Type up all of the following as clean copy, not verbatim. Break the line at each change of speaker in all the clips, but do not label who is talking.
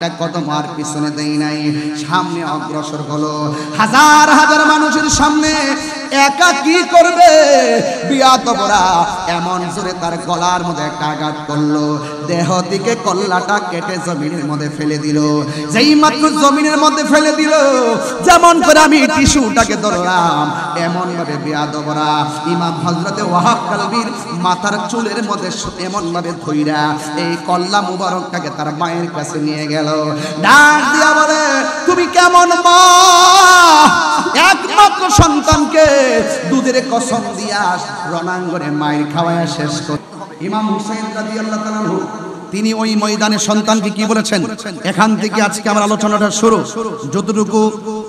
কদম আর পিছনে দেই নাই, সামনে অগ্রসর হলো। হাজার হাজার মানুষের সামনে একা কি করবে? বিয়াতবরা এমন জোরে তার গলার মধ্যে একটা আঘাত করলো, দেহ থেকে কল্লাটা কেটে জমিনের মধ্যে ফেলে দিল। যেই মাত্র জমিনের মধ্যে ফেলে দিল, যেমন করে আমি টিস্যুটাকে ধরলাম, এমন ভাবে বিয়াতবরা ইমাম হযরতে ওয়াহাব কালবির মাথার চুলের মধ্যে এমন ভাবে ধইরা এই কল্লা মুবারকটাকে তার মায়ের কাছে নিয়ে গেল। ডাক দিয়া বলে, তুমি কেমন মা? একমাত্র সন্তানকে দুধের কসম দিয়া রণাঙ্গনে মায়ের খাওয়ায়া শেষ করে। ইমাম হুসাইন রাদিয়াল্লাহু তাআলা তিনি ওই ময়দানে সন্তানকে কি বলেছেন? এখান থেকে আজকে আমার আলোচনাটা শুরু। যতটুকু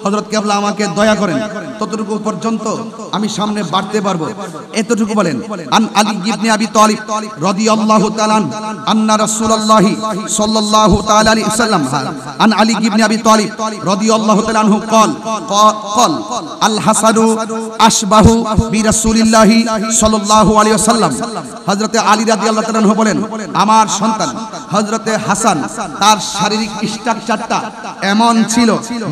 হযরত কেবলা আমাকে দয়া করেন ততটুকু পর্যন্ত আমি সামনে বাড়তে পারবো, এতটুকু বলেন। আন আলী ইবনে আবি তালিব রাদিয়াল্লাহু তাআলা আন্না রাসূলুল্লাহ সাল্লাল্লাহু তাআলা আলাইহি ওয়াসাল্লাম আন আলী ইবনে আবি তালিব রাদিয়াল্লাহু তাআলা আনহু قال আল হাসানু আশবাহু বিরাসূলিল্লাহ সাল্লাল্লাহু আলাইহি ওয়াসাল্লাম। হযরত আলী রাদিয়াল্লাহু তাআলা আনহু বলেন, আমার সন্তান হযরতে হাসান তার শারীরিক স্ট্রাকচারটা এমন ছিল,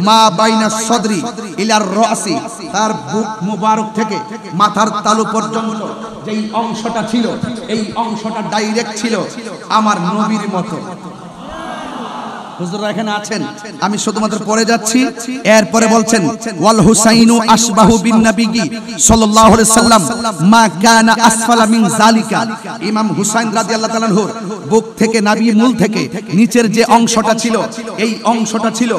মা বাইনা সদরি ইলার রাসি, তার বুক মুবারক থেকে মাথার তালু পর্যন্ত যেই অংশটা ছিল, এই অংশটা ডাইরেক্ট ছিল আমার নবীর মতো। হুজুররা এখানে আছেন, আমি শুধুমাত্র পড়ে যাচ্ছি। এরপরে বলছেন, ওয়াল হুসাইনু আশবাহু বিন নবী সাল্লাল্লাহু আলাইহি সাল্লাম মা কানা আসফালা মিন যালিকা। ইমাম হুসাইন রাদিয়াল্লাহু তাআলা আনহু বুক থেকে নাভি মূল থেকে নিচের যে অংশটা ছিল, এই অংশটা ছিল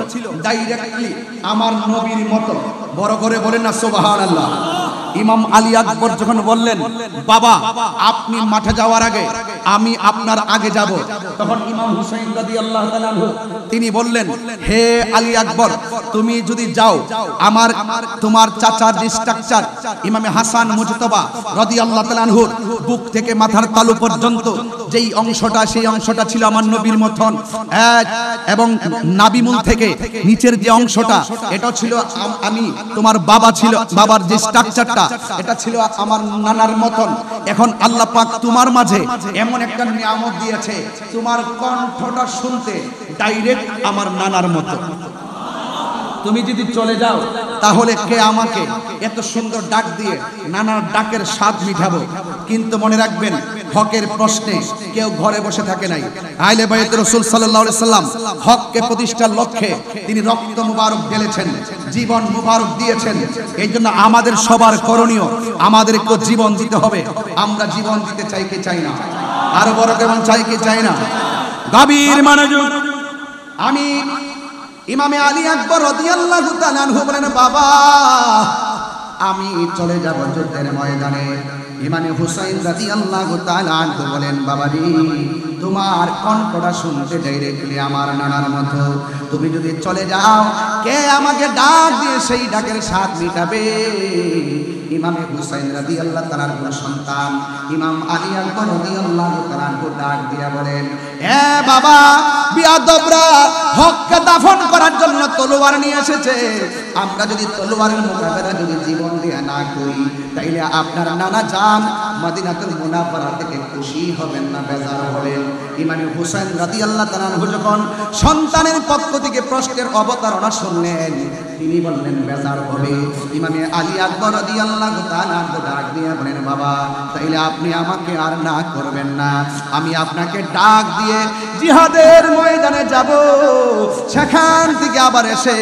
ডাইরেক্টলি আমার নবীর মতো। বড় করে বলেন না সুবহানাল্লাহ। ইমাম আলী আকবর যখন বললেন, বাবা আপনি মাঠে যাওয়ার আগে আমি আপনার আগে যাব, তখন ইমাম হুসাইন রাদিয়াল্লাহু তাআলা আনহু তিনি বললেন, হে আলী আকবর, তুমি যদি যাও আমার তোমার চাচার যে স্ট্রাকচার ইমামে হাসান মুজতবা রাদিয়াল্লাহু তাআলা আনহুর বুক থেকে মাথার তালু পর্যন্ত যেই অংশটা, সেই অংশটা ছিল আমার নবীর মতন, এবং নাভিমূল থেকে নিচের যে অংশটা, এটা ছিল আমি তোমার বাবা ছিল, বাবার যে স্ট্রাকচারটা এটা ছিল আমার নানার মতন। এখন আল্লাহ পাক তোমার মাঝে এমন একটা নিয়ামত দিয়েছে, তোমার কণ্ঠটা শুনতে ডাইরেক্ট আমার নানার মতো। তুমি যদি চলে যাও তাহলে কে আমাকে এত সুন্দর ডাক দিয়ে নানার ডাকের স্বাদ মিটাবো? কিন্তু মনে রাখবেন, হকের প্রশ্নে কেউ ঘরে বসে থাকে নাই। আহলে বাইত রাসূল সাল্লাল্লাহু আলাইহি সাল্লাম হককে প্রতিষ্ঠার লক্ষ্যে তিনি রক্ত মুবারক ঢেলেছেন, জীবন মুবারক দিয়েছেন। এই জন্য আমাদের সবার করণীয়, আমাদেরকে জীবন দিতে হবে। আমরা জীবন দিতে চাই কি চাই না? আর বড় কেমন চাই কি চাই না? গভীর মনোযোগ। আমি ইমামে আলী আকবর রাদিয়াল্লাহু তাআলা আনহু বলেন, বাবা আমি চলে যাব যুদ্ধের ময়দানে। ইমামে হুসাইন রাদিয়াল্লাহু তাআলা আনহু বলেন, বাবাজি তোমার কণ্ঠটা শুনতে ডাইরেক্টলি আমার নানার মতো। তুমি যদি চলে যাও, কে আমাকে ডাক দিয়ে সেই ডাকের স্বাদ মিটাবে? ইমামে হুসাইন রাদিয়াল্লাহু তাআলার সন্তান ইমাম আলী আকবর রাদিয়াল্লাহু তাআলা ডাক দিয়া বলেন, এ বাবা, বিয়াদবরা হককে দাফন করার জন্য তলোয়ার নিয়ে এসেছে। আমরা যদি তলোয়ারের মোকাবেলা যদি জীবন দিয়ে না করি, তাইলে আপনার নানা জান মদিনাতুল মুনাওয়ারা থেকে খুশি হবেন না, বেজার হবেন। ইমাম হুসাইন রাদিয়াল্লাহু তাআলা যখন সন্তানের পক্ষ থেকে প্রশ্নের অবতারণা শুনলেন, তিনি বললেন বেজার হবে। ইমামে আলী আকবর রাদিয়াল্লাহু তাআলা ডাক দিয়ে বলেন, বাবা তাইলে আপনি আমাকে আর না করবেন না, আমি আপনাকে ডাক দিয়ে জিহাদের ময়দানে যাব, সেখান থেকে আবার এসে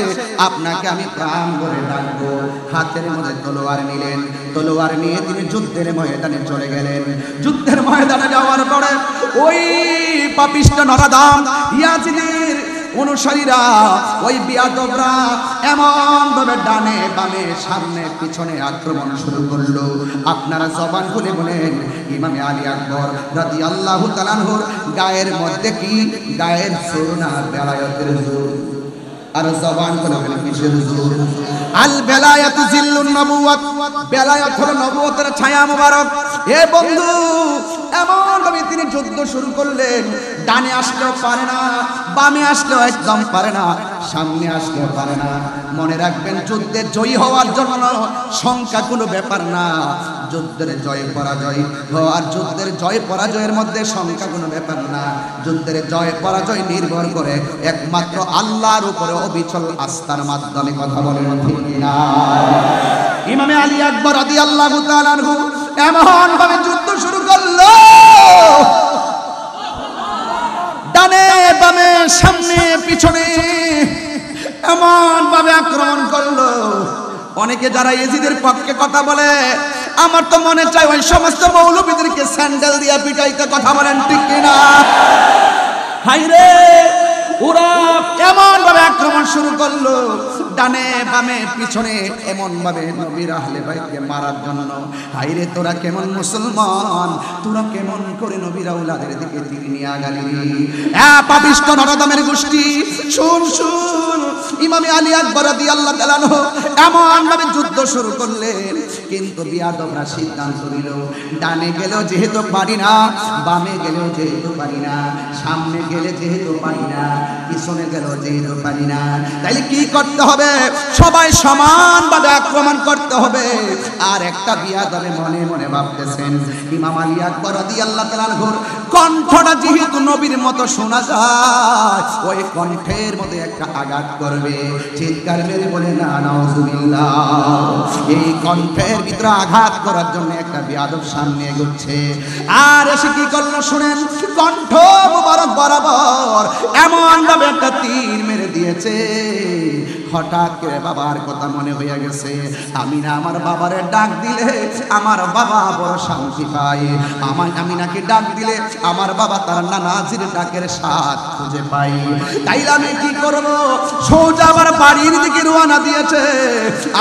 আপনাকে আমি প্রাণ ভরে ডাকবো। হাতের মধ্যে তলোয়ার নিলেন, তলোয়ার নিয়ে তিনি যুদ্ধের ময়দানে চলে গেলেন। যুদ্ধের ময়দানে যাওয়ার পরে ওই পাপিষ্ঠ নরাদাম ইয়াজিদের অনুসারীরা, ওই বিয়াদবরা এমন ভাবে ডানে বামে সামনে পিছনে আক্রমণ শুরু করলো। আপনারা জবান খুলে বলেন, ইমামে আলী আকবর রাদিয়াল্লাহু তাআলা আনহুর গায়ের মধ্যে কি? গায়ের জোর না বেলায়েতের জোর? আর জবান খুলে বলেন কিসের জোর? আল বেলায়েতু জিল্লুন নবুওয়াত, বেলায়েত হলো নবুয়তের ছায়া মুবারক। এ বন্ধু, এমন ভাবে তিনি যুদ্ধ শুরু করলেন, ডানে আসলেও পারে না, বামে আসলেও একদম পারে না, সামনে আসতে পারে না। মনে রাখবেন, যুদ্ধে জয়ী হওয়ার জন্য সংখ্যা কোনো ব্যাপার না, যুদ্ধের জয় পরাজয় আর যুদ্ধের জয় পরাজয়ের মধ্যে সংখ্যা কোনো ব্যাপার না। যুদ্ধের জয় পরাজয় নির্ভর করে একমাত্র আল্লাহর উপরে অবিচল আস্থার মাধ্যমে। কথা বলেন ঠিক না? ইমামে আলী আকবর রাদিয়াল্লাহু তাআলা আনহু এমন ভাবে যুদ্ধ শুরু করলো, ডানে বামে সামনে পিছনে এমন ভাবে আক্রমণ করলো। অনেকে যারা ইয়েজিদের পক্ষে কথা বলে, আমার তো মনে চায় ওই সমস্ত মৌলবীদেরকে স্যান্ডেল দিয়া পিটাইতে। কথা বলেন ঠিক কিনা? হাইরে, ওরা এমন ভাবে আক্রমণ শুরু করলো, ডানে বামে পিছনে এমন ভাবে নবীর আহলে বাইতকে মারার জন্য। হাইরে, তোরা কেমন মুসলমান, তোরা কেমন করে নবীর আওলাদের দিকে তীর নিয়ে আগালি? পাপিষ্ঠ নরদমের গোষ্ঠী, শুন শুন। ইমামে আলী আকবর রাদিয়াল্লাহু তাআলা আনহু এমন ভাবে যুদ্ধ শুরু করলেন, কিন্তু বিয়াদবরা সিদ্ধান্ত নিল, ডানে গেলেও যেহেতু পারি না, বামে গেলেও যেহেতু পারি না, সামনে গেলে যেহেতু পারি না, পিছনে গেলেও যেহেতু পারি না, তাইলে কি করতে হবে? সবাই সমানভাবে আক্রমণ করতে হবে। আর একটা বিয়াদবে মনে মনে ভাবতেছেন, ইমাম আলী আকবর রাদিয়াল্লাহু তাআলা আনহুর কণ্ঠটা যেহেতু নবীর মতো শোনা যায়, ওই কণ্ঠের মধ্যে একটা আঘাত করবে। চিৎকার মেরে বলে না নাউজুবিল্লাহ। এই কণ্ঠের ভিতরে আঘাত করার জন্য একটা বিয়াদব সামনে এগোচ্ছে। আর এসে কি করলো শুনেন, কণ্ঠ মুবারক বরাবর এমন ভাবে একটা তীর মেরে দিয়েছে। হঠাৎ করে বাবার কথা মনে হয়ে গেছে। আমি না আমার বাবারে ডাক দিলে আমার বাবা বড় শান্তি পায়, আমি নাকি ডাক দিলে আমার বাবা তার নানাজির ডাকের স্বাদ খুঁজে পাই। তাইলে আমি কি করব? সোজা আমার বাড়ির দিকে রওনা দিয়েছে।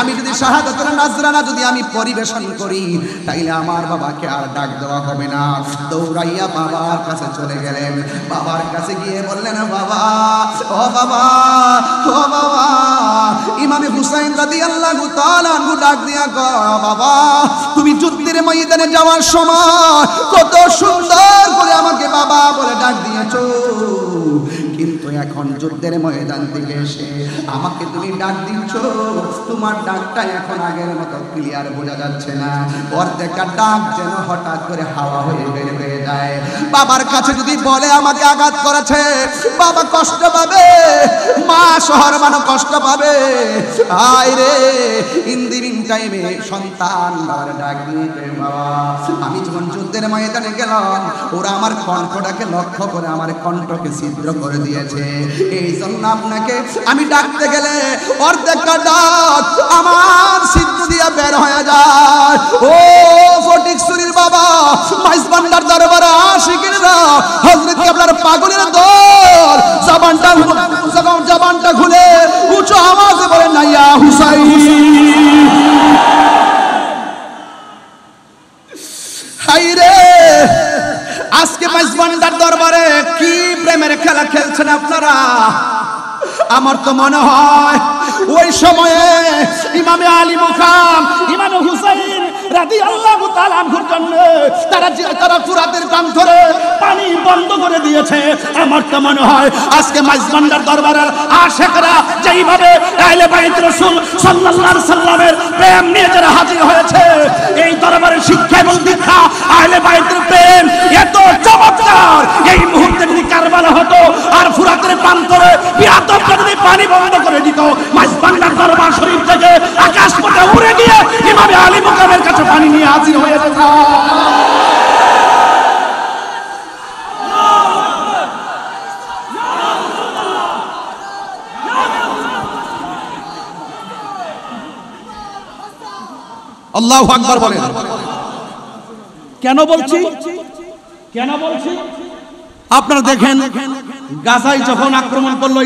আমি যদি শাহাদাতের নাজরানা যদি আমি পরিবেশন করি, তাইলে আমার বাবাকে আর ডাক দেওয়া হবে না। দৌড়াইয়া বাবার কাছে চলে গেলেন। বাবার কাছে গিয়ে বললেন, বাবা, ও বাবা, ও বাবা। ইমামে হুসাইন রাদিয়াল্লাহু তাআলা আনহু ডাক দিয়া কয়, বাবা, তুমি যুদ্ধের ময়দানে যাওয়ার সময় কত সুন্দর করে আমাকে বাবা বলে ডাক দিয়েছো, কিন্তু এখন যুদ্ধের ময়দান থেকে এসে আমাকে তুমি ডাক দিচ্ছ, তোমার ডাকটা এখন আগের মতো ক্লিয়ার বোঝা যাচ্ছে না। প্রত্যেকটা ডাক যেন হঠাৎ করে হাওয়া হয়ে বের হয়ে যায়। বাবার কাছে যদি বলে আমাকে আঘাত করেছে, বাবা কষ্ট পাবে, মা শহর মানুষ কষ্ট পাবে। আইরে, ইন দি মিন টাইমে সন্তান বাবার ডাক দিয়ে, বাবা, আমি যখন যুদ্ধের ময়দানে গেলাম, ওরা আমার কণ্ঠটাকে লক্ষ্য করে আমার কণ্ঠকে ছিদ্র করে দিয়েছে। এই জন্য আপনাকে আমি ডাকতে গেলে অর্ধেকটা ডাক আমার ছিদ্র দিয়ে বের হয়ে যায়। ও ফটিকছড়ির বাবা, মাইজবান্ডার দরবারে আশিকিরা, হযরত কেবলার পাগলের দল, জবানটা খুলে উঁচু আওয়াজে বলে না, ইয়া হুসাইন। হাইরে, আজকে মাইজবান্ডার দরবারে কি প্রেমের খেলা খেলছেন আপনারা? আমার তো মনে হয় ওই সময়ে ইমামে আলী মুকাম, ইমামে হুসাইন রাদিয়াল্লাহু তাআলা আনহুর জন্য তারা ফুরাতের কান ধরে পানি বন্ধ করে দিয়েছে। আমার তো মনে হয় আজকে মাইজবান্ডার দরবারের আশিকরা যেইভাবে আহলে বাইত রাসূল সাল্লাল্লাহু আলাইহি সাল্লামের প্রেম নিয়ে যারা হাজির হয়েছে, এই দরবারের শিক্ষা এবং দীক্ষা আহলে বাইতের প্রেম এত চমৎকার, এই মুহূর্তে যদি কারবালা হতো আর ফুরাতের প্রান্তরে বিয়াদবরা যদি পানি বন্ধ করে দিত, মাইজবান্ডার দরবার শরীফ থেকে আকাশ পথে উড়ে গিয়ে ইমামে আলী মুকামের কাছে পানি নিয়ে হাজির হয়ে যেত। আল্লাহু আকবার বলেন। কেন বলছি? আপনারা দেখেন, গাজায় যখন আক্রমণ করলো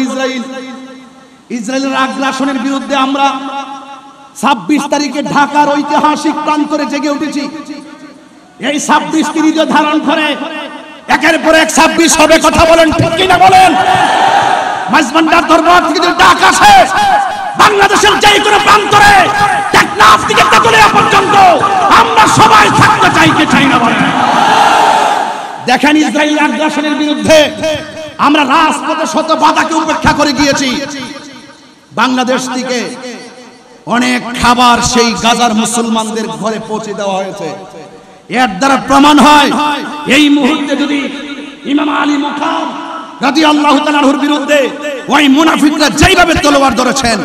ইসরায়েলের আগ্রাসনের বিরুদ্ধে আমরা 26 তারিখে ঢাকার ঐতিহাসিক প্রান্তরে জেগে উঠেছি। এই 26 কে হৃদয় ধারণ করে একের পর এক 26 হবে। কথা বলেন ঠিক কিনা বলেন? মাইজবান্ডার দরবার থেকে যদি ডাক আসে, বাংলাদেশের যে কোনো প্রান্তরে টেকনাফ থেকে তেতুলিয়া পর্যন্ত আমরা সবাই থাকতে চাই, কে চাই না বলেন? দেখেন, ইসরায়েল আগ্রাসনের বিরুদ্ধে আমরা রাজপথে শত বাধাকে উপেক্ষা করে গিয়েছি। বাংলাদেশ থেকে অনেক খাবার সেই গাজার মুসলমানদের ঘরে পৌঁছে দেওয়া হয়েছে। এর দ্বারা প্রমাণ হয় এই মুহূর্তে যদি ইমাম আলী মুখাম রাদিয়াল্লাহু তাআলা আনহুর বিরুদ্ধে ওই মুনাফিকরা যেইভাবে তলোয়ার ধরেছেন,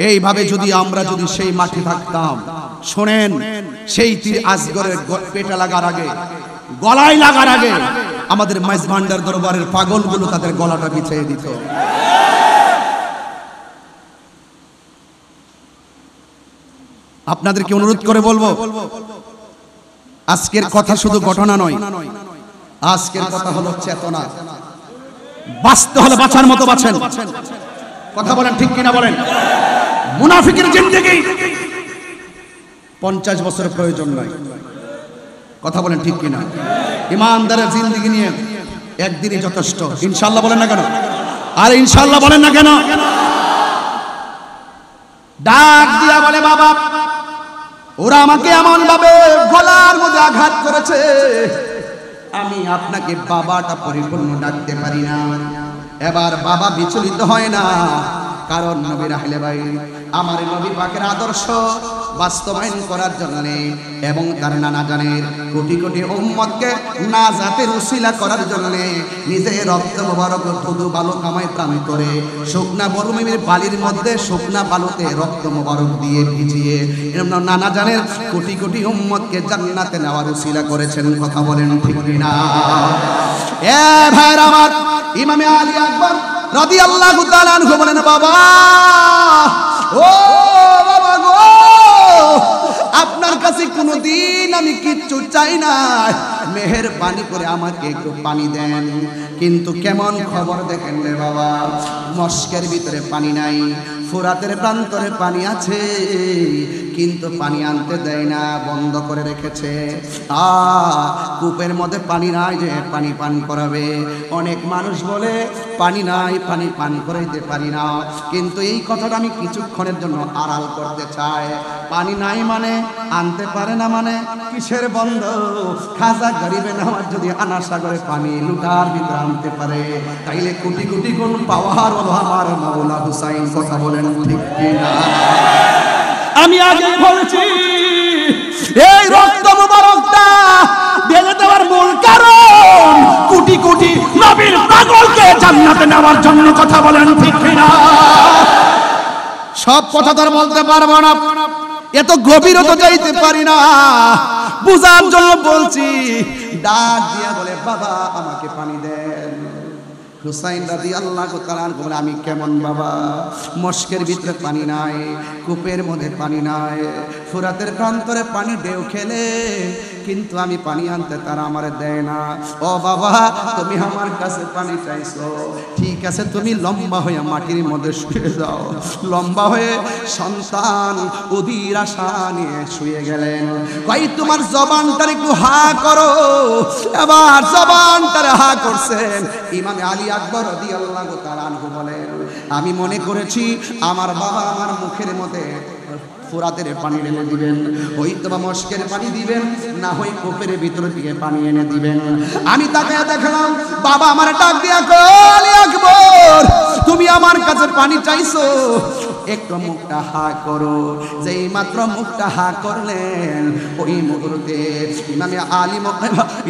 এইভাবে যদি আমরা যদি সেই মাঠে থাকতাম, শুনেন, সেই তীর আসগরের পেটে লাগার আগে, গলায় লাগার আগে আমাদের মাইজ ভান্ডার দরবারের পাগলগুলো তাদের গলাটা বিছিয়ে দিত। আপনাদেরকে অনুরোধ করে বলবো, আজকের কথা শুধু ঘটনা নয়, আজকের কথা হলো চেতনা। বাঁচতে হলে বাঁচার মতো বাঁচেন। কথা বলেন ঠিক কিনা বলেন? মুনাফিকের জিন্দেগি 50 বছর প্রয়োজন নাই। কথা বলেন ঠিক কিনা? ইমানদারের জিন্দেগি নিয়ে একদিনই যথেষ্ট। ইনশাআল্লাহ বলেন না কেন? আর ইনশাআল্লাহ বলেন না কেন? ডাক দিয়া বলে, বাবা, ওরা আমাকে এমন ভাবে গলার মধ্যে আঘাত করেছে, আমি আপনাকে বাবাটা পরিপূর্ণ ডাকতে পারি না। এবার বাবা বিচলিত হয় না, কারণ নবীর আহলে বাইত আমার নবী পাকের আদর্শ বাস্তবায়ন করার জন্য এবং তার নানা জানের কোটি কোটি উম্মতকে নাজাতের উসিলা করার জন্য নিজের রক্ত মোবারক ধুধু বালু কামাই প্রাণ করে শুকনা মরুভূমির বালির মধ্যে শুকনা বালুতে রক্ত মোবারক দিয়ে ভিজিয়ে নানা জানের কোটি কোটি উম্মতকে জান্নাতে নেওয়ার উসিলা করেছেন। কথা বলেন ঠিক কিনা? এ ভাইরা আমার, ইমামে আলী আকবর রাদিয়াল্লাহু তাআলা আনহু বলেন, বাবা, ও বাবা গো, আপনার কাছে কোনোদিন আমি কিচ্ছু চাই না, মেহেরবানি করে আমাকে একটু পানি দেন। কিন্তু কেমন খবর দেখেন রে বাবা, মস্কের ভিতরে পানি নাই, ফুরাতের প্রান্তরে পানি আছে, কিন্তু পানি আনতে দেয় না, বন্ধ করে রেখেছে। কূপের মধ্যে পানি নাই যে পানি পান করাবে। অনেক মানুষ বলে পানি নাই, পানি পান করাইতে পারি না, কিন্তু এই কথাটা আমি কিছুক্ষণের জন্য আড়াল করতে চাই। পানি নাই মানে আনতে পারে না মানে কিসের বন্ধ? খাজা গরিবে নামাজ যদি আনা সাগরে পানি লুটার ভিতরে আনতে পারে, তাইলে কোটি কোটি গুণ পাওয়ার হলো আমার মাওলা হুসাইন। কথা বলেন ঠিক কিনা? আমি আগে বলেছি, এই রক্ত মুবারকটা ঢেলে দেওয়ার মূল কারণ কোটি কোটি নবীর পাগলকে জান্নাতে নেওয়ার জন্য। কথা বলেন ঠিক কিনা? সব কথা তো বলতে পারবো না, এত গভীরতা যাইতে পারি না, বুঝার জন্য বলছি। ডাক দিয়া বলে, বাবা আমাকে পানি দেন। হুসাইন রাদিয়াল্লাহু তাআলা আনহু বলে, আমি কেমন বাবা, মস্কের ভিতরে পানি নাই, কূপের মধ্যে পানি নাই, ফুরাতের প্রান্তরে পানি ঢেউ খেলে, কিন্তু আমি পানি আনতে তারা আমারে দেয় না। ও বাবা, তুমি আমার কাছে পানি চাইছো, ঠিক আছে, তুমি লম্বা হয়ে মাটির মধ্যে শুয়ে যাও। লম্বা হয়ে সন্তান অধীর আশা নিয়ে শুয়ে গেলেন। ভাই, তোমার জবানটার একটু হা করো। এবার জবানটারে হা করছেন। ইমামে আলী আকবর রাদিয়াল্লাহু তাআলা আনহু বলেন, আমি মনে করেছি আমার বাবা আমার মুখের মধ্যে ফুরাতের পানি ঢেলে দিবেন, হয়তো বা মস্কের পানি দিবেন, না হয় কূপের ভিতর থেকে পানি এনে দিবেন। আমি তাকে দেখলাম বাবা আমার ডাক দিয়া কয়, আলী আকবর, তুমি আমার কাছে পানি চাইছো, একটু মুখটা হা করো। যেই মাত্র মুখটা হা করলেন, ওই মুহূর্তে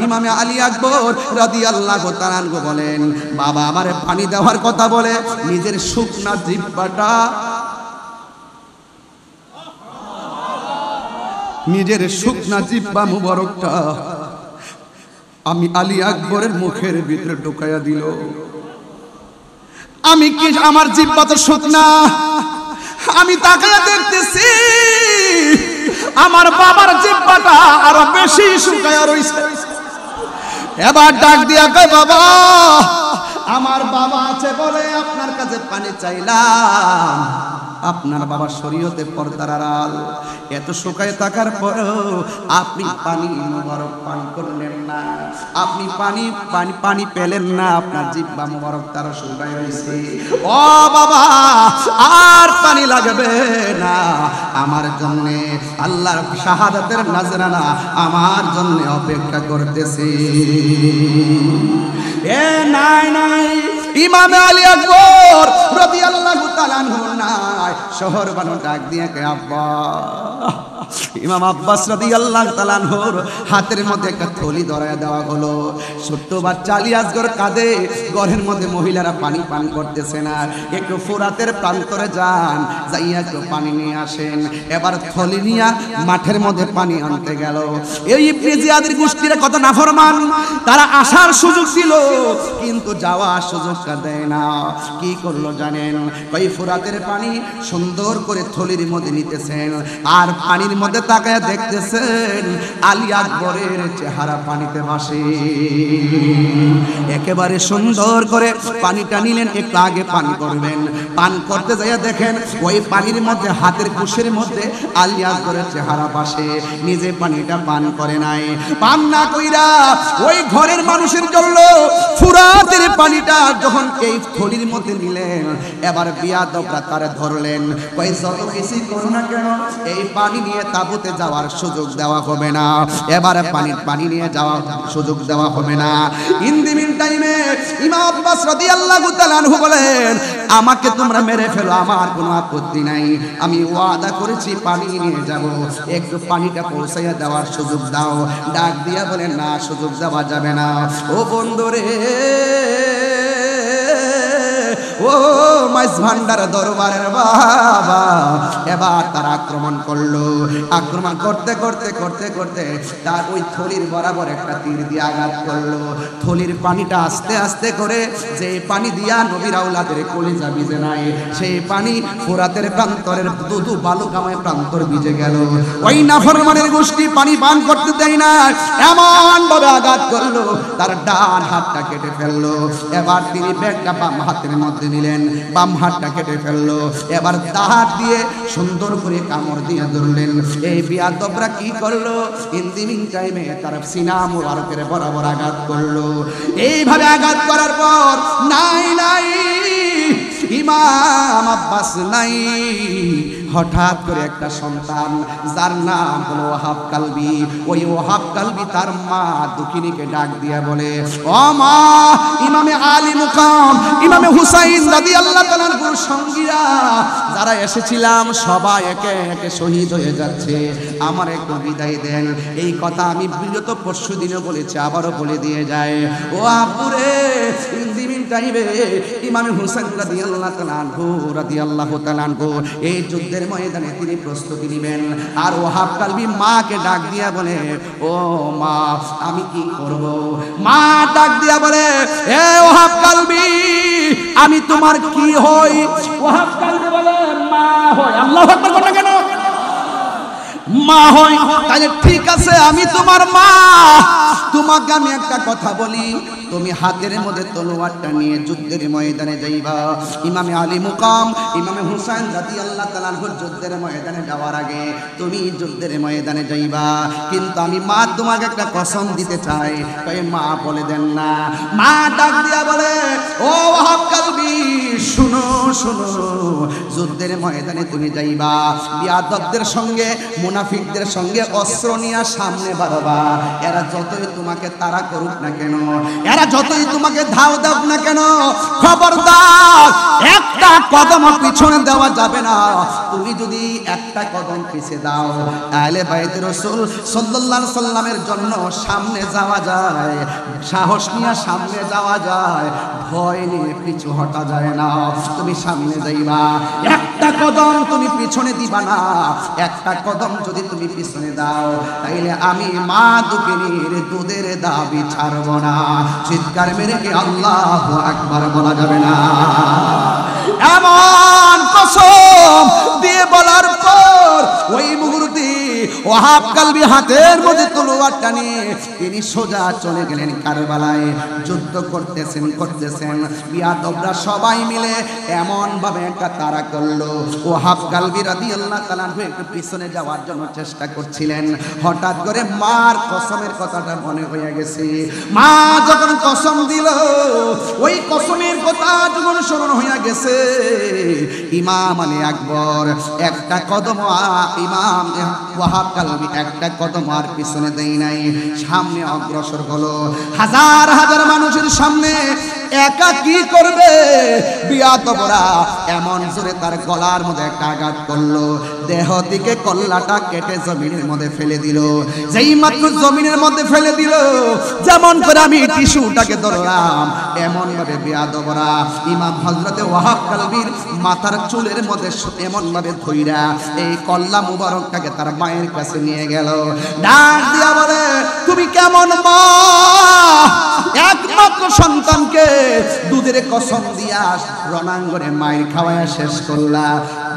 ইমামে আলী আকবর রাদিয়াল্লাহু তাআলা আনহু বলেন, বাবা আমারে পানি দেওয়ার কথা বলে নিজের শুকনা জিহ্বাটা, নিজের শুকনা জিহ্বা মুবারকটা আমি আলী আকবরের মুখের ভিতরে ঢুকাইয়া দিল। আমি কি, আমার জিহ্বা তো শুকনা, আমি তাকাইয়া দেখতেছি আমার বাবার জিহ্বাটা আরো বেশি শুকাইয়া রইছে। এবার ডাক দিয়া কয়, বাবা আমার বাবা আছে বলে আপনার কাছে পানি চাইলাম, আপনার বাবা শরীয়তে পর্দার আড়াল, এত শুকায় থাকার পরেও আপনি পানি মুবারক পান করলেন না, আপনি পানি পানি পানি পেলেন না, আপনার জিহ্বা মুবারক তার শুকায় রয়েছে। ও বাবা, আর পানি লাগবে না, আমার জন্য আল্লাহর শাহাদাতের নাজরানা আমার জন্য অপেক্ষা করতেছে। এ নাই নাই, ইমামে আলী আকবর রাদিয়াল্লাহু তাআলা আনহু নাই, শহর বানু ডাক দিয়ে কে আব্বা। ইমাম আব্বাস রাদিয়াল্লাহু তাআলা আনহুর হাতের মধ্যে একটা থলি ধরায় দেওয়া হলো। ছোট্ট বাচ্চা আলী আসগর কাঁদে, ঘরের মধ্যে মহিলারা পানি পান করতেছে না, একটু ফুরাতের প্রান্তরে যান, যাইয়া একটু পানি নিয়ে আসেন। এবার থলি নিয়ে মাঠের মধ্যে পানি আনতে গেল। এই ইবনে জিয়াদের গোষ্ঠীর কত নাফরমান, তারা আসার সুযোগ ছিল কিন্তু যাওয়ার সুযোগটা দেয় না। কি করলো জানেন? ওই ফুরাতের পানি সুন্দর করে থলির মধ্যে নিতেছেন, আর পানির মধ্যে তাকায় দেখতেছেন আলী আকবরের চেহারা পানিতে ভাসে। একেবারে সুন্দর করে পানিটা নিলেন, একটু আগে পান করবেন, পান করতে যাইয়া দেখেন ওই পানির মধ্যে হাতের কুশের মধ্যে আলী আকবরের চেহারা ভাসে। নিজে পানিটা পান করে নাই, পান না কইরা ওই ঘরের মানুষের জন্য ফুরাতের পানিটা যখন এই থলির মধ্যে নিলেন, এবার বিয়াদবরা তারে ধরলেন, কই যত কিছু করো না কেন এই পানি নিয়ে তাবুতে যাওয়ার সুযোগ দেওয়া হবে না, এবারে পানি নিয়ে যাওয়ার সুযোগ দেওয়া হবে না। ইন দি মিন টাইমে ইমাম আব্বাস রাদিয়াল্লাহু তাআলা আনহু বলেন, আমাকে তোমরা মেরে ফেলো, আমার কোনো আপত্তি নাই, আমি ওয়াদা করেছি পানি নিয়ে যাব, একটু পানিটা পৌঁছাইয়া দেওয়ার সুযোগ দাও। ডাক দিয়া বলেন, না, সুযোগ দেওয়া যাবে না। ও বন্ধুরে, ও মাইজ ভান্ডার দরবারের বাবা, এবার তারা আক্রমণ করলো। আক্রমণ করতে করতে করতে করতে তার ওই থলির বরাবর একটা তীর দিয়ে আঘাত করলো। থলির পানিটা আস্তে আস্তে করে, যে পানি দিয়া নবীর আওলাদের কলিজা ভিজে নাই, সেই পানি ফোরাতের প্রান্তরের দুধু বালুকাময় প্রান্তর ভিজে গেল। ওই নাফরমানের গোষ্ঠী পানি পান করতে দেয় না, এমন ভাবে আঘাত করলো তার ডান হাতটা কেটে ফেললো। এবার তিনি ব্যাগটা বাম হাতের মধ্যে নিলেন, বাম হাতটা কেটে ফেললো। এবার হাত দিয়ে সুন্দর করে কামড় দিয়ে ধরলেন। এই বিয়াদবরা কি করলো? ইন দি মিন টাইমে তার সিনা মুবারকের বরাবর আঘাত করলো। এইভাবে আঘাত করার পর নাই নাই ইমাম আব্বাস নাই, হঠাৎ করে একটা সন্তান যার নাম হলো ওয়াহাব কালবি, ওই ওয়াহাব কালবি তার মা দুখিনীকে ডাক দিয়া বলে, ও মা, ইমামে আলী মুকাম ইমামে হুসাইন রাদিয়াল্লাহু তাআলা আনহুর সঙ্গীরা যারা এসেছিলাম সবাই একে একে শহীদ হয়ে যাচ্ছে, আমার একটু বিদায় দেন। এই কথা আমি বিগত পরশু দিনও বলেছি, আবারও বলে দিয়ে যায়। ও আপুরে, টাইমে ইমামে হুসাইন রাদিয়াল্লাহু তাআলা আনহু এই যুদ্ধের ময়দানে তিনি প্রস্তুতি নেবেন। আর ওয়াহাব কালবি মাকে ডাক দিয়া বলে, ও মা, আমি কি করব? মা ডাক দিয়া বলে, এ ওয়াহাব কালবি, আমি তোমার কি হই? ওয়াহাব কালবি বলে, মা হই। আল্লাহু আকবার বলো কেন? মা হয়, তাহলে ঠিক আছে, আমি তোমার মা। তোমাকে আমি একটা কথা বলি, তুমি হাতের মধ্যে তলোয়ারটা নিয়ে যুদ্ধের ময়দানে যাইবা। ইমামে আলী মুকাম ইমামে হুসাইন রাদিয়াল্লাহু তাআলা আনহুর যুদ্ধের ময়দানে যাওয়ার আগে তুমি যুদ্ধের ময়দানে যাইবা, কিন্তু আমি মা তোমাকে একটা কসম দিতে চাই। তাই মা বলে দেন না। মা ডাক দিয়া বলে, ও ওয়াহাব কালবি, শুনো শুনো, যুদ্ধের ময়দানে তুমি যাইবা, বিয়াদবদের সঙ্গে মুনাফিকদের সঙ্গে অস্ত্র নিয়ে সামনে বাড়বা। এরা যতই তোমাকে তাড়া করুক না কেন, এরা যতই তোমাকে ধাও দাও না কেন, খবরদার একটা কদম পিছনে দেওয়া যাবে না। তুমি যদি একটা কদম পিছে দাও, আহলে বাইত রাসূল সাল্লাল্লাহু আলাইহি সাল্লামের জন্য সামনে যাওয়া যায়, সাহস নিয়ে সামনে যাওয়া যায়, ভয় নিয়ে পিছু হটা যায় না। তুমি সামনে যাইবা, একটা কদম তুমি পিছনে দিবা না। একটা কদম যদি তুমি পিছনে দাও, তাইলে আমি মা দুখিনীর দুধের দাবি ছাড়ব না। চিৎকার মেরে কি আল্লাহু আকবার বলা যাবে না? এমন কসম দিয়ে বলার পর ওই মুহূর্তে ওয়াহাব কালবি হাতের মধ্যে তলোয়ারটা নিয়ে তিনি সোজা চলে গেলেন কারবালায়। যুদ্ধ করতেছেন বিয়াদবরা সবাই মিলে এমন ভাবে একটা তাড়া করলো। ওয়াহাব কালবি রাদিয়াল্লাহু তাআলা আনহু একটু পিছনে যাওয়ার জন্য চেষ্টা করছিলেন। হঠাৎ করে মার কসমের কথাটা মনে হয়ে গেছে। মা যখন কসম দিল, ওই কসমের কথা যখন স্মরণ হয়ে গেছে, ইমাম আলী আকবর একটা কদম, ইমাম ওয়াহাব কালবি একটা কদম আর পিছনে দেয় নাই, সামনে অগ্রসর হলো। হাজার হাজার মানুষের সামনে একা কি করবে? বিয়াদবরা এমন জোরে তার গলার মধ্যে একটা আঘাত করলো, দেহ থেকে কল্লাটা কেটে জমিনের মধ্যে ফেলে দিল। যেই মাত্র জমিনের মধ্যে ফেলে দিল, যেমন করে আমি টিস্যুটাকে ধরলাম, এমন ভাবে বিয়াদবরা ইমাম হযরতে ওয়াহাব কালবির মাথার চুলের মধ্যে এমন ভাবে ধইরা এই কল্লা মুবারকটাকে তার মায়ের কাছে নিয়ে গেল। ডাক দিয়া বলে, তুমি কেমন মা? একমাত্র সন্তানকে দুধের কসম দিয়া রণাঙ্গনে মায়ের খাওয়ায়া শেষ করলা।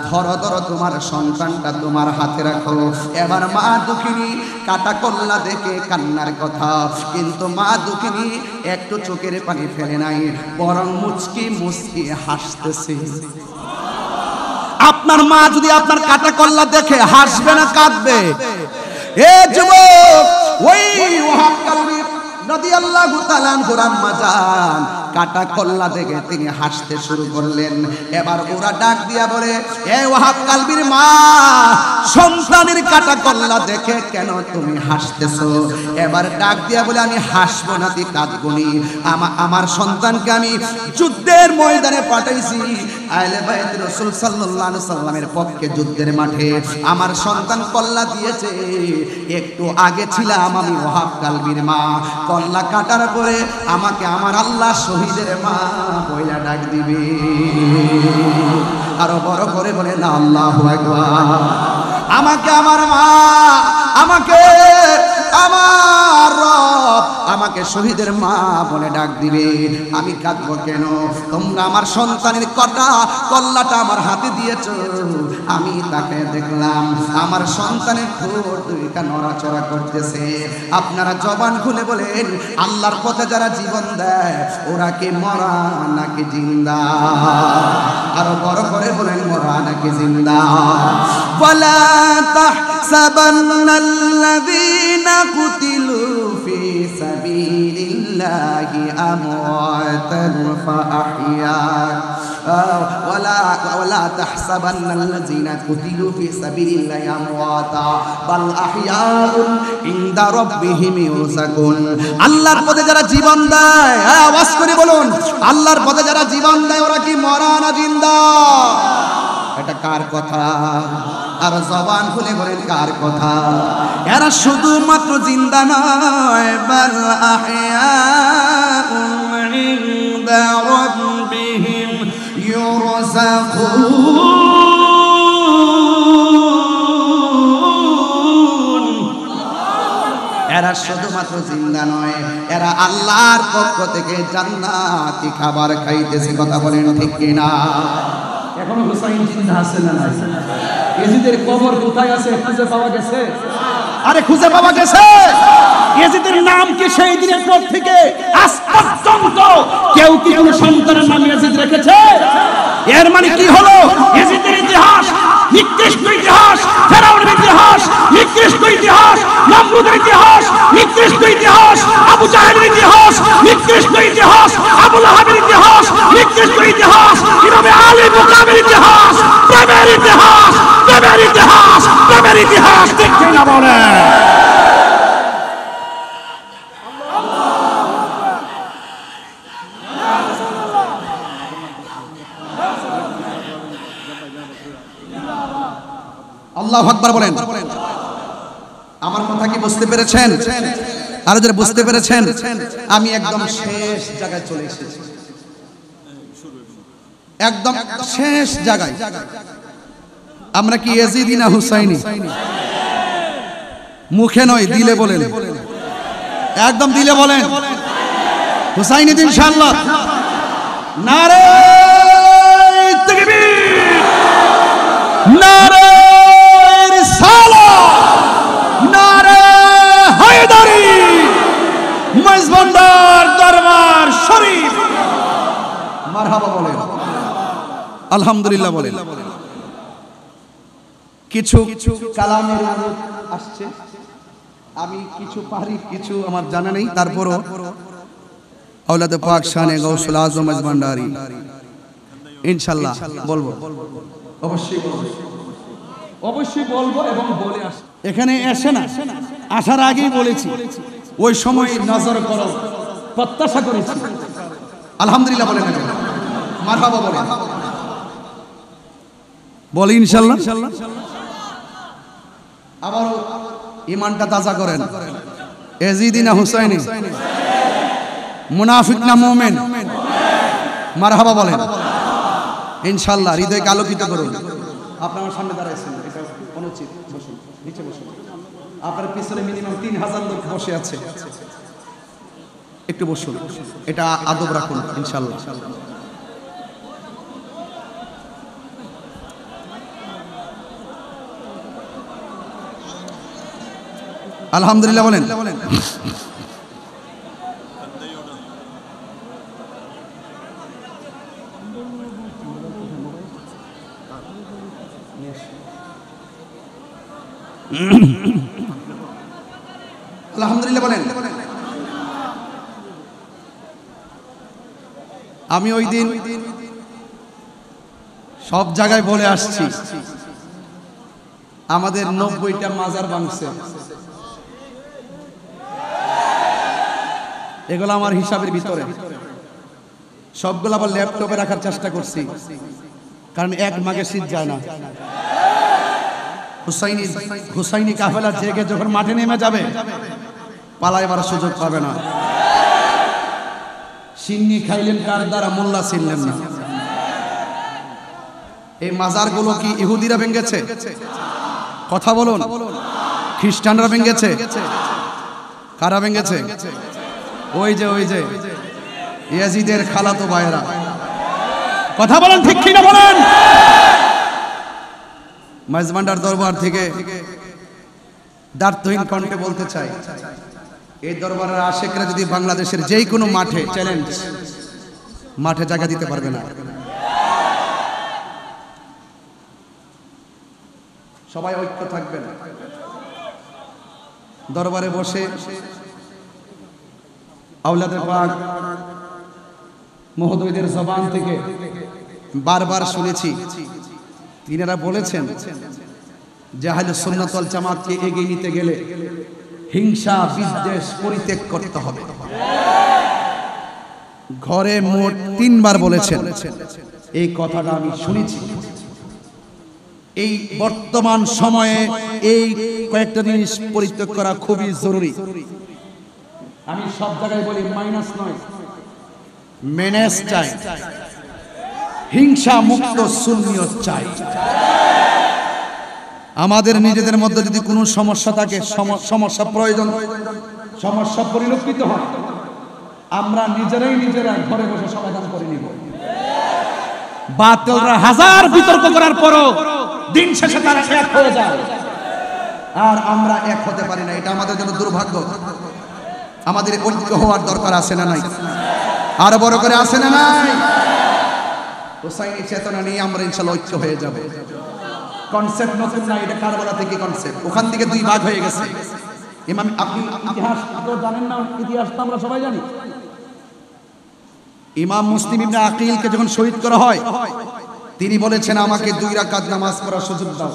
ধরো ধরো তোমার সন্তানটা তোমার হাতে রাখো। এবার মা দুঃখিনী কাটা কল্লা দেখে কান্নার কথা, কিন্তু মা দুঃখিনী একটু চোখের পানি ফেলে নাই, বরং মুচকি মুচকি হাসতেছে। আপনার মা যদি আপনার কাটা কল্লা দেখে হাসবে না কাঁদবে? এ যুবক, ওই ওয়াহাব কালবি রাদিয়াল্লাহু তাআলা আনহুর আম্মা জান কাটা কল্লা দেখে তিনি হাসতে শুরু করলেন। এবার ওরা ডাক দিয়া বলে, এ ওয়াহাব কালবির মা, সন্তানের কাটা কল্লা দেখে কেন তুমি হাসতেছো? এবার ডাক দিয়া বলে, আমি হাসবো না তুই কাঁদবনি। আমার সন্তানকে আমি যুদ্ধের ময়দানে পাঠাইছি, আহলে বাইত রাসূল সাল্লাল্লাহু আলাইহি সাল্লামের পক্ষে যুদ্ধের মাঠে আমার সন্তান কল্লা দিয়েছে। একটু আগে ছিলাম আমি ওয়াহাব কালবির মা, কল্লা কাটার পরে আমাকে আমার আল্লাহ শহীদের মা বইলা ডাক দিবে। আরো বড় করে বলে না আল্লাহু আকবার। আমাকে আমার মা, আমাকে আমার রব আমাকে শহীদের মা বলে ডাক দিবে। আমি কাঁদবো কেন? তোমরা আমার সন্তানের কল্লাটা আমার হাতে দিয়েছো, আমি তাকে দেখলাম আমার সন্তানের ঠোঁট দুইটা নড়াচড়া করতেছে। আপনারা জবান খুলে বলেন, আল্লাহর পথে যারা জীবন দেয় ওরা কি মরা নাকি জিন্দা? আরো বড় করে বলেন, মরা নাকি জিন্দা? ওয়ালা তাহসাবান্নাল্লাযীনা কুতিলু ফি সাবিলিল্লাহি আমওয়াতান ফাআহইয়া ওয়ালা তাহসাবান্নাল্লাযীনা কুতিলু ফি সাবিলিল্লাহি আমওয়াতা বাল আহইয়াউন ইনদা রাব্বিহিম ইউরযাকুন। আল্লাহর পথে যারা জীবন দেয়, আওয়াজ করে বলুন, আল্লাহর পথে যারা জীবন দেয় ওরা কি মরা না জিন্দা? এটা কার কথা? আর জবান খুলে বলেন কার কথা? এরা শুধুমাত্র জিন্দা নয়, বাল আহইয়াউন ইনদা রাব্বিহিম ইউরযাকুন। এরা শুধুমাত্র জিন্দা নয়, এরা আল্লাহর পক্ষ থেকে জান্নাতি খাবার খাইতেছে। কথা বলেন ঠিক কিনা?
এখনো হুসাইন জিন্দা আছে না নাই? ইয়াজিদের কবর কোথায় আছে খুঁজে পাওয়া গেছে?
আরে খুঁজে পাওয়া গেছে।
ইয়াজিদের নাম কি সেই দিনের পর থেকে আজ পর্যন্ত কেউ কি কোনো সন্তানের নাম ইয়াজিদ রেখেছে?
এর মানে কি হলো?
ইয়াজিদের ইতিহাস নিকৃষ্ট ইতিহাস, ফেরাউনের ইতিহাস নিকৃষ্ট ইতিহাস, নমরুদের ইতিহাস নিকৃষ্ট ইতিহাস, আবু জাহেলের ইতিহাস নিকৃষ্ট ইতিহাস, আবু লাহাবের ইতিহাস নিকৃষ্ট ইতিহাস, ইমামে আলী মুকামের ইতিহাস, প্রেমের ইতিহাস, প্রেমের ইতিহাস, প্রেমের ইতিহাস। ঠিক না বলে?
আল্লাহু আকবার বলেন। আমার কথা কি বুঝতে পেরেছেন? আর যারা বুঝতে পেরেছেন, আমি একদম শেষ জায়গায় চলে এসেছি, একদম শেষ জায়গায়। আমরা কি ইয়াজিদি না হুসাইনি? মুখে নয়, দিলে বলেন, একদম দিলে বলেন হুসাইনি ইনশাআল্লাহ। নারে তাকবীর, নারে দরবার শরীফ, মারহাবা বলেন, আলহামদুলিল্লাহ বলেন। কিছু কালামের আসছে, আমি কিছু পারি, কিছু আমার জানা নেই, তারপরও আওলাদে পাক শানে গৌসুল আজম মেজবান্ডারি ইনশাআল্লাহ বলবো, অবশ্যই বলবো,
অবশ্যই বলবো এবং বলে আস।
এখানে এসে না, আসার আগেই বলেছি, ওই সময়
নজর করো, প্রত্যাশা করেছি
আলহামদুলিল্লাহ বলেন, মারহাবা বলেন, বলি ইনশাআল্লাহ। আবার ঈমানটা তাজা করেন। এজিদি না হুসাইনি, মুনাফিক না মুমিন? মারহাবা বলেন ইনশাআল্লাহ। হৃদয়কে আলোকিত করুন। আপনার সামনে দাঁড়াইছেন, এটা অনুচিত, বসুন, নিচে বসুন। আপনার পিছনে মিনিমাম 3000 লোক বসে আছে, একটু বসুন, এটা আদব রাখুন ইনশাআল্লাহ। আলহামদুলিল্লাহ বলেন। আলহামদুলিল্লাহ বলেন। আমি ওই দিন সব জায়গায় বলে আসছি, আমাদের 90টা মাজার ভাঙছে। এগুলো আমার হিসাবের ভিতরে, সবগুলো আবার ল্যাপটপে রাখার চেষ্টা করছি, কারণ এক মাঘে শীত যায় না। হুসাইনি কাফেলা জেগে যখন মাঠে নেমে যাবে, পালাইবার সুযোগ পাবে না। সিন্নি খাইলেন কার দ্বারা, মোল্লা ছিলেন না। এই মাজারগুলো কি ইহুদিরা ভেঙেছে? কথা বলুন। খ্রিস্টানরা ভেঙেছে? কারা ভেঙেছে? ওই যে ইয়াজিদের খালাতো ভাইরা। কথা বলেন, ঠিক কি না বলেন? মাইজভান্ডার দরবার থেকে দার্থহীন কণ্ঠে বলতে চাই, এই দরবারের আশেকরা যদি বাংলাদেশের যেই কোনো মাঠে, চ্যালেঞ্জ, মাঠে জায়গা দিতে পারবে না। সবাই ঐক্য থাকবেন। দরবারে বসে আওলাদে পাক মহোদয়দের জবান থেকে বারবার শুনেছি, তিনারা বলেছেন যে আহলে সুন্নাত ওয়াল জামাতকে এগিয়ে নিতে গেলে হিংসা বিদ্বেষ পরিত্যাগ করতে হবে। ঘরে মোট 3 বার বলেছেন। এই কথাটা আমি শুনেছি। এই বর্তমান সময়ে এই কয়েকটা জিনিস পরিত্যাগ করা খুবই জরুরি। আমি সব জায়গায় বলি, মাইনাস নয়, মেনেজ চাই, হিংসা মুক্ত সুন্নিয়ত চাই। আমাদের নিজেদের মধ্যে যদি কোনো সমস্যা থাকে, সমস্যা প্রয়োজন, সমস্যা পরিলক্ষিত হয়, আমরা নিজেরা ঘরে বসে সমাধান করে নিব। বাতিলরা হাজার বিতর্ক করার পরও দিন শেষে তারা এক হয়ে যায়, আর আমরা এক হতে পারি না। এটা আমাদের জন্য দুর্ভাগ্য। আমাদের ঐক্য হওয়ার দরকার আছে না নাই? আরো বড় করে আছে না নাই? হুসাইনি চেতনা নিয়ে আমরা ইনশাআল্লাহ ঐক্য হয়ে যাব। কনসেপ্ট নতুন না, এটা কারবালা থেকে কনসেপ্ট, ওখান থেকে 2 ভাগ হয়ে গেছে। ইমাম, আপনি ইতিহাস আপনারা জানেন না? ইতিহাস তো আমরা সবাই জানি। ইমাম মুসলিম ইবনে আকিলকে যখন শহীদ করা হয়, তিনি বলেছেন আমাকে 2 রাকাত নামাজ পড়ার সুযোগ দাও।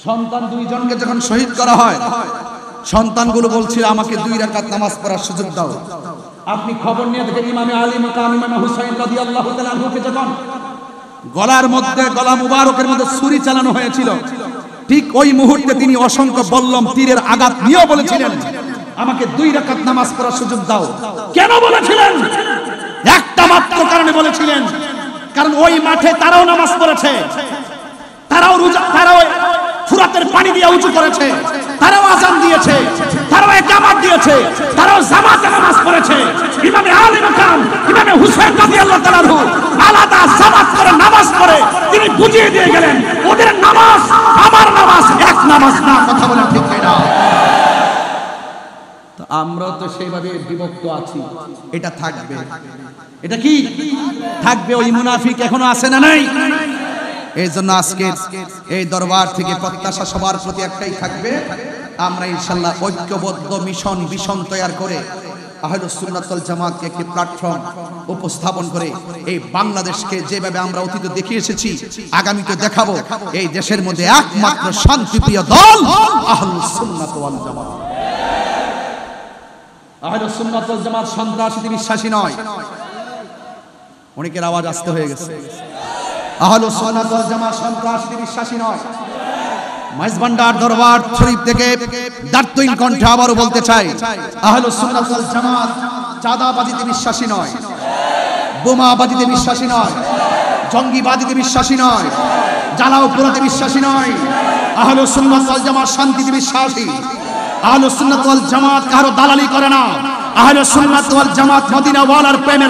সন্তান 2 জনকে যখন শহীদ করা হয়, সন্তানগুলো বলছিল আমাকে 2 রাকাত নামাজ পড়ার সুযোগ দাও। আপনি খবর নিয়ে দেখেন, ইমামে আলী মাকাম ইমাম হুসাইন রাদিয়াল্লাহু তাআলা আনহুকে যখন গলার মধ্যে, গলা মুবারকের মধ্যে ছুরি চালানো হয়েছিল, ঠিক ওই মুহূর্তে তিনি অসংখ্য বল্লম তীরের আঘাত নিয়েও বলেছিলেন আমাকে 2 রাকাত নামাজ পড়ার সুযোগ দাও। কেন বলেছিলেন? একটা মাত্র কারণে বলেছিলেন, কারণ ওই মাঠে তারাও নামাজ পড়েছে, তারাও রোজা, তারাও ফুরাতের পানি দিয়ে উঁচু করেছে, তারাও আযান দিয়েছে, তারাও ইকামত দিয়েছে, তারাও জামাতে নামাজ পড়েছে। ইমামে আলী মাকাম ইমামে হুসাইন রাদিয়াল্লাহু তাআলা আনহু আলাদা জামাত করে নামাজ পড়ে তিনি বুঝিয়ে দিয়ে গেলেন, ওদের নামাজ আমার নামাজ এক নামাজ না। কথা বলেন ঠিক কিনা? তো আমরা তো সেইভাবে বিভক্ত আছি। এটা থাকবে, এটা কি থাকবে? ওই মুনাফিক এখনো আছে না নাই? এই জন্য আজকে এই দরবার থেকে প্রত্যাশা সবার প্রতি একটাই থাকবে, আমরা ইনশাআল্লাহ ঐক্যবদ্ধ মিশন ভিশন তৈরি করে আহলুস সুন্নাত ওয়াল জামাতকে একটি প্ল্যাটফর্ম উপস্থাপন করে এই বাংলাদেশকে যেভাবে আমরা অতীতে দেখে এসেছি, আগামীতে দেখাবো। এই দেশের মধ্যে একমাত্র শান্তিপ্রিয় দল আহলুস সুন্নাত ওয়াল জামাত। আহলুস সুন্নাত ওয়াল জামাত সন্ত্রাসীতে বিশ্বাসী নয়, অনেকের আওয়াজ আসতে হয়ে গেছে। আহলুস সুন্নাত ওয়াল জামাত সন্ত্রাসীতে বিশ্বাসী নয়। মাইজভান্ডার দরবার শরীফ থেকে দার্থহীন কণ্ঠে আবারও বলতে চাই, আহলুস সুন্নাত ওয়াল জামাত চাঁদাবাজিতে বিশ্বাসী নয়, বোমাবাজিতে বিশ্বাসী নয়, জঙ্গিবাজিতে বিশ্বাসী নয়, জ্বালাও পোড়াতে বিশ্বাসী নয়। আহলুস সুন্নাত ওয়াল জামাত শান্তিতে বিশ্বাসী। আহলুস সুন্নাত ওয়াল জামাত কারো দালালি করে না। আহলুস সুন্নাত ওয়াল জামাত মদিনা ওয়ালার প্রেমের